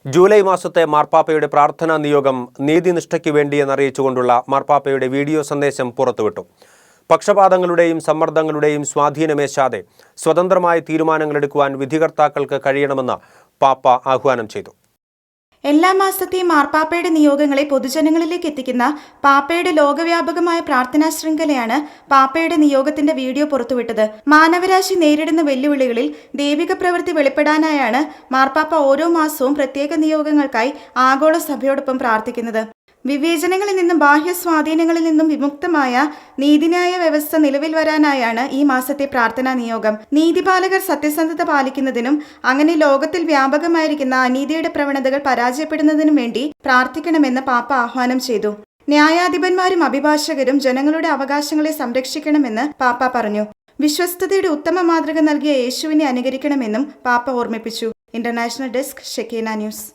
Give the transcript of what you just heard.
July മാസത്തെ മാർപ്പാപ്പയുടെ പ്രാർത്ഥനാ നിയോഗം നീതിനിഷ്ഠയ്ക്ക് വേണ്ടിയെന്നറിയിച്ചുകൊണ്ടുള്ള മാർപ്പാപ്പയുടെ വീഡിയോ സന്ദേശം പുറത്തുവിട്ടു. പക്ഷപാതങ്ങളുടെയും സമ്മർദ്ദങ്ങളുടെയും സ്വാധീനമേശാതെ സ്വതന്ത്രമായ തീരുമാനങ്ങളെടുക്കുവാൻ വിധികർത്താക്കൾക്ക് കഴിയണമെന്ന് പാപ്പ ആഹ്വാനം ചെയ്തു. എല്ലാ മാസത്തെയും മാർപ്പാപ്പയുടെ നിയോഗങ്ങളെ പൊതുജനങ്ങളിലേക്ക് എത്തിക്കുന്ന പാപ്പയുടെ ലോകവ്യാപകമായ പ്രാർത്ഥനാ ശൃംഖലയാണ് പാപ്പയുടെ നിയോഗത്തിന്റെ വീഡിയോ പുറത്തുവിട്ടത്. മാനവരാശി നേരിടുന്ന വെല്ലുവിളികളിൽ ദൈവിക പ്രവൃത്തി വെളിപ്പെടാനായാണ് മാർപ്പാപ്പ ഓരോ മാസവും പ്രത്യേക നിയോഗങ്ങൾക്കായി ആഗോള സഭയോടൊപ്പം പ്രാർത്ഥിക്കുന്നത്. വിവേചനങ്ങളിൽ നിന്നും ബാഹ്യ സ്വാധീനങ്ങളിൽ നിന്നും വിമുക്തമായ നീതിന്യായ വ്യവസ്ഥ നിലവിൽ വരാനായാണ് ഈ മാസത്തെ പ്രാർത്ഥനാ നിയോഗം. നീതിപാലകർ സത്യസന്ധത പാലിക്കുന്നതിനും അങ്ങനെ ലോകത്തിൽ വ്യാപകമായിരിക്കുന്ന അനീതിയുടെ പ്രവണതകൾ പരാജയപ്പെടുന്നതിനും വേണ്ടി പ്രാർത്ഥിക്കണമെന്ന് പാപ്പ ആഹ്വാനം ചെയ്തു. ന്യായാധിപന്മാരും അഭിഭാഷകരും ജനങ്ങളുടെ അവകാശങ്ങളെ സംരക്ഷിക്കണമെന്ന് പാപ്പ പറഞ്ഞു. വിശ്വസ്തതയുടെ ഉത്തമ മാതൃക നൽകിയ യേശുവിനെ അനുകരിക്കണമെന്നും പാപ്പ ഓർമ്മിപ്പിച്ചു. International desk, Shekinah news.